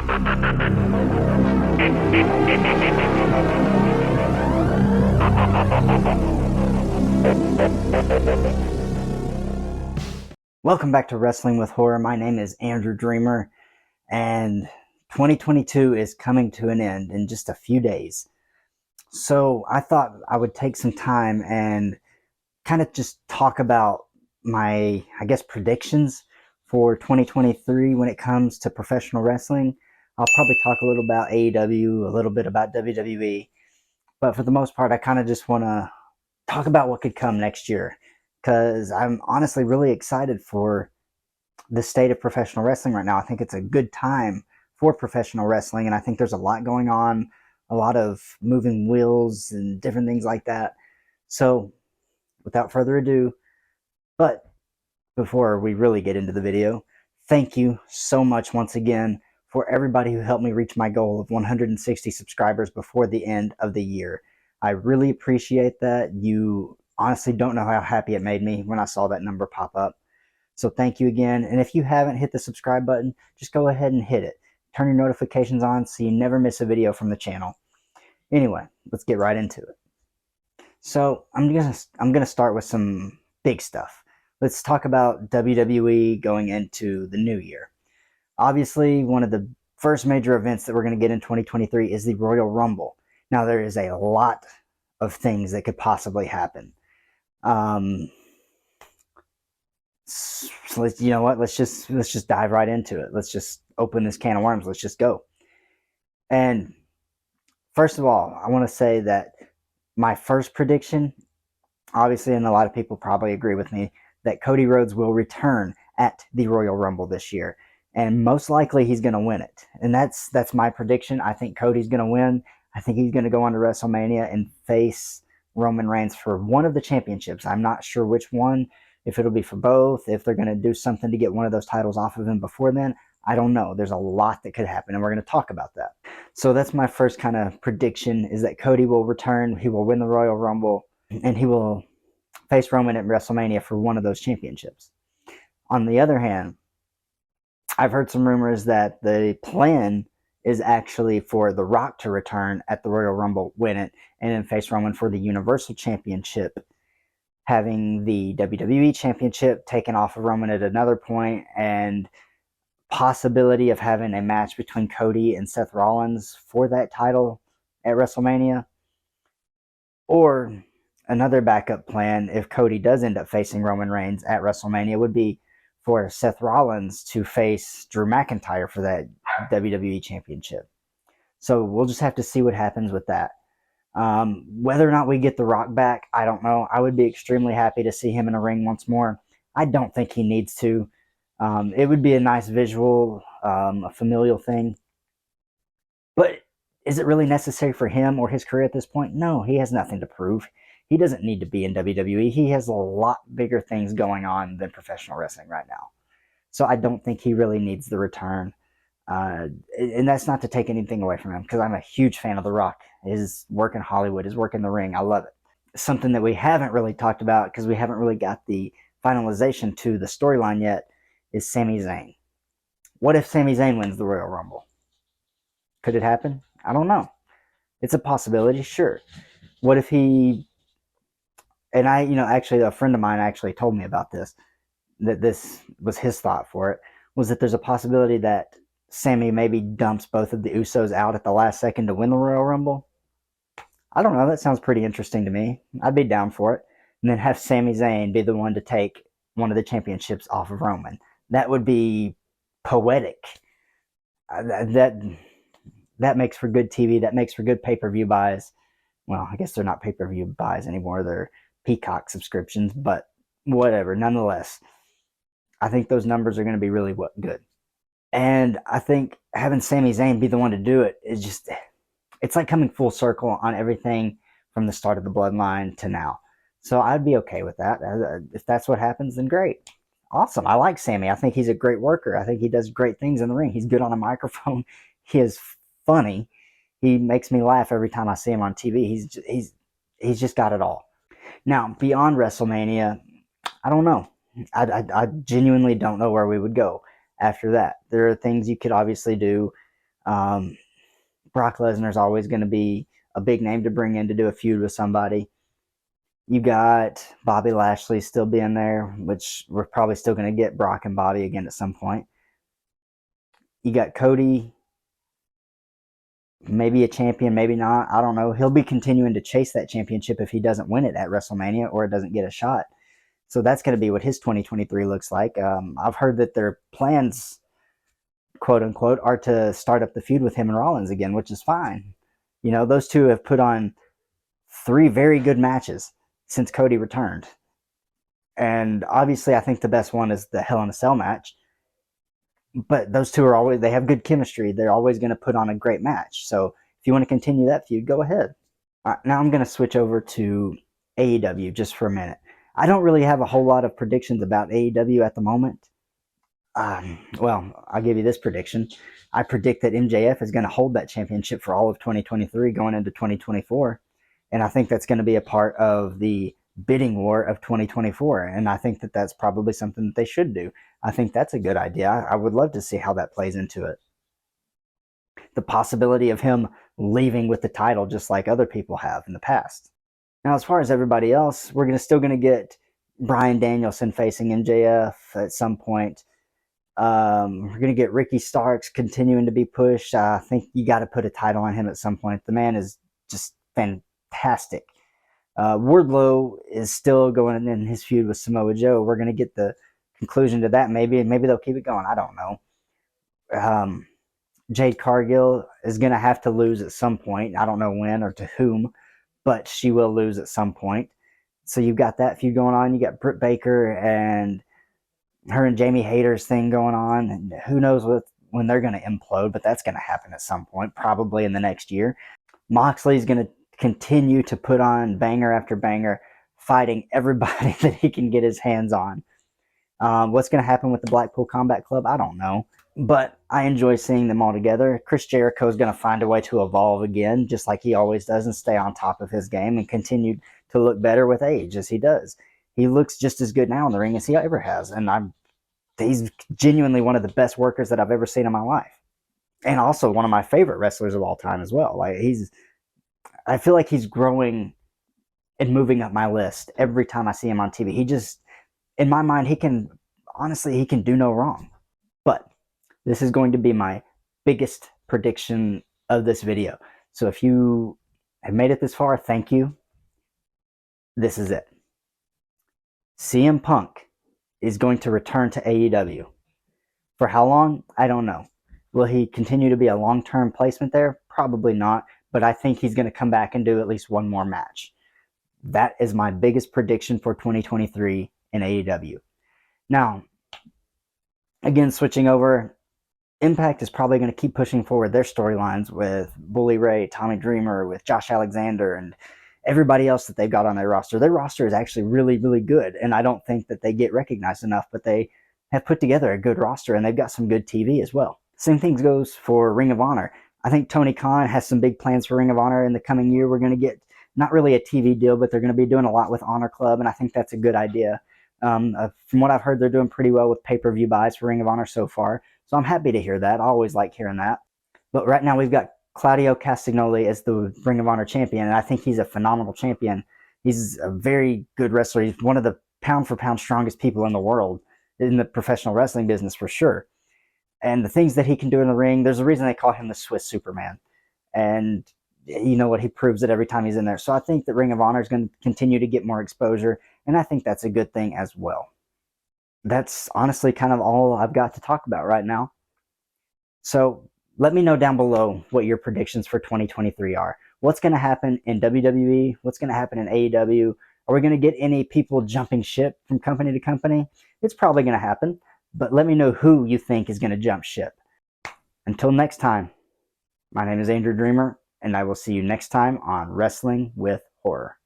Welcome back to Wrestling with Horror. My name is Andrew Dreamer, and 2022 is coming to an end in just a few days. So I thought I would take some time and kind of just talk about my, predictions for 2023 when it comes to professional wrestling. I'll probably talk a little about AEW, a little bit about WWE, but for the most part, I kind of just want to talk about what could come next year, because I'm honestly really excited for the state of professional wrestling right now. I think it's a good time for professional wrestling, and I think there's a lot going on, a lot of moving wheels and different things like that. So without further ado, but before we really get into the video, thank you so much once again for everybody who helped me reach my goal of 160 subscribers before the end of the year. I really appreciate that. You honestly don't know how happy it made me when I saw that number pop up. So thank you again. And if you haven't hit the subscribe button, just go ahead and hit it. Turn your notifications on so you never miss a video from the channel. Anyway, let's get right into it. So I'm gonna start with some big stuff. Let's talk about WWE going into the new year. Obviously, one of the first major events that we're going to get in 2023 is the Royal Rumble. Now, there is a lot of things that could possibly happen. So you know what? Let's just dive right into it. Let's just open this can of worms. Let's just go. And first of all, I want to say that my first prediction, obviously, and a lot of people probably agree with me, that Cody Rhodes will return at the Royal Rumble this year. And most likely he's going to win it. And that's my prediction. I think Cody's going to win. I think he's going to go on to WrestleMania and face Roman Reigns for one of the championships. I'm not sure which one, if it'll be for both, if they're going to do something to get one of those titles off of him before then. I don't know. There's a lot that could happen, and we're going to talk about that. So that's my first kind of prediction, is that Cody will return. He will win the Royal Rumble, and he will face Roman at WrestleMania for one of those championships. On the other hand, I've heard some rumors that the plan is actually for The Rock to return at the Royal Rumble, win it, and then face Roman for the Universal Championship, having the WWE Championship taken off of Roman at another point, and possibility of having a match between Cody and Seth Rollins for that title at WrestleMania. Or another backup plan, if Cody does end up facing Roman Reigns at WrestleMania, would be for Seth Rollins to face Drew McIntyre for that WWE Championship. So we'll just have to see what happens with that. Whether or not we get The Rock back, I don't know. I would be extremely happy to see him in a ring once more. I don't think he needs to. It would be a nice visual, a familial thing. But is it really necessary for him or his career at this point? No, he has nothing to prove. He doesn't need to be in WWE. He has a lot bigger things going on than professional wrestling right now. So I don't think he really needs the return. And that's not to take anything away from him, because I'm a huge fan of The Rock. His work in Hollywood, his work in the ring, I love it. Something that we haven't really talked about, because we haven't really got the finalization to the storyline yet, is Sami Zayn. What if Sami Zayn wins the Royal Rumble? Could it happen? I don't know. It's a possibility, sure. What if he... And actually, a friend of mine actually told me about this, that this was his thought for it, was that there's a possibility that Sami maybe dumps both of the Usos out at the last second to win the Royal Rumble. I don't know. That sounds pretty interesting to me. I'd be down for it. And then have Sami Zayn be the one to take one of the championships off of Roman. That would be poetic. That makes for good TV. That makes for good pay-per-view buys. Well, I guess they're not pay-per-view buys anymore. They're Peacock subscriptions, but whatever. Nonetheless, I think those numbers are going to be really good. And I think having Sami Zayn be the one to do it is just, it's like coming full circle on everything from the start of the Bloodline to now. So I'd be okay with that. If that's what happens, then great. Awesome. I like Sami. I think he's a great worker. I think he does great things in the ring. He's good on a microphone. He is funny. He makes me laugh every time I see him on TV. He's just got it all. Now, beyond WrestleMania, I don't know. I genuinely don't know where we would go after that. There are things you could obviously do. Um, Brock Lesnar's always going to be a big name to bring in to do a feud with somebody. You got Bobby Lashley still being there, which we're probably still going to get Brock and Bobby again at some point. You got Cody, maybe a champion, maybe not. I don't know. He'll be continuing to chase that championship if he doesn't win it at WrestleMania or it doesn't get a shot. So that's going to be what his 2023 looks like. I've heard that their plans, quote unquote, are to start up the feud with him and Rollins again, which is fine. You know, those two have put on 3 very good matches since Cody returned. And obviously, I think the best one is the Hell in a Cell match. But those two are always, they have good chemistry. They're always going to put on a great match. So if you want to continue that feud, go ahead. All right, now I'm going to switch over to AEW just for a minute. I don't really have a whole lot of predictions about AEW at the moment. Well, I'll give you this prediction. I predict that MJF is going to hold that championship for all of 2023 going into 2024. And I think that's going to be a part of the bidding war of 2024. And I think that that's probably something that they should do. I think that's a good idea. I would love to see how that plays into it. The possibility of him leaving with the title just like other people have in the past. Now, as far as everybody else, we're still going to get Bryan Danielson facing MJF at some point. We're going to get Ricky Starks continuing to be pushed. I think you got to put a title on him at some point. The man is just fantastic. Wardlow is still going in his feud with Samoa Joe. We're going to get the conclusion to that maybe, and maybe they'll keep it going. I don't know. Jade Cargill is going to have to lose at some point. I don't know when or to whom, but she will lose at some point. So you've got that feud going on. You got Britt Baker and her and Jamie Hayter's thing going on, and who knows when they're going to implode, but that's going to happen at some point, probably in the next year. Moxley's going to continue to put on banger after banger, fighting everybody that he can get his hands on. What's going to happen with the Blackpool Combat Club, I don't know, but I enjoy seeing them all together. Chris Jericho is going to find a way to evolve again, just like he always does, and stay on top of his game and continue to look better with age as he does. He looks just as good now in the ring as he ever has, and he's genuinely one of the best workers that I've ever seen in my life, and also one of my favorite wrestlers of all time as well. I feel like he's growing and moving up my list every time I see him on TV. He just, in my mind, he can do no wrong. But this is going to be my biggest prediction of this video. So if you have made it this far, thank you. This is it. CM Punk is going to return to AEW. For how long? I don't know. Will he continue to be a long-term placement there? Probably not, but I think he's going to come back and do at least one more match. That is my biggest prediction for 2023 in AEW. Now, again, switching over, Impact is probably going to keep pushing forward their storylines with Bully Ray, Tommy Dreamer, with Josh Alexander, and everybody else that they've got on their roster. Their roster is actually really, really good, and I don't think that they get recognized enough, but they have put together a good roster, and they've got some good TV as well. Same thing goes for Ring of Honor. I think Tony Khan has some big plans for Ring of Honor in the coming year. We're going to get not really a TV deal, but they're going to be doing a lot with Honor Club, and I think that's a good idea. From what I've heard, they're doing pretty well with pay-per-view buys for Ring of Honor so far, so I'm happy to hear that. I always like hearing that. But right now we've got Claudio Castagnoli as the Ring of Honor champion, and I think he's a phenomenal champion. He's a very good wrestler. He's one of the pound-for-pound strongest people in the world in the professional wrestling business for sure. And the things that he can do in the ring, there's a reason they call him the Swiss Superman. And you know what, he proves it every time he's in there. So I think that Ring of Honor is going to continue to get more exposure, and I think that's a good thing as well. That's honestly kind of all I've got to talk about right now. So let me know down below what your predictions for 2023 are. What's going to happen in WWE? What's going to happen in AEW? Are we going to get any people jumping ship from company to company? It's probably going to happen, but let me know who you think is going to jump ship. Until next time, my name is Andrew Dreamer, and I will see you next time on Wrestling with Horror.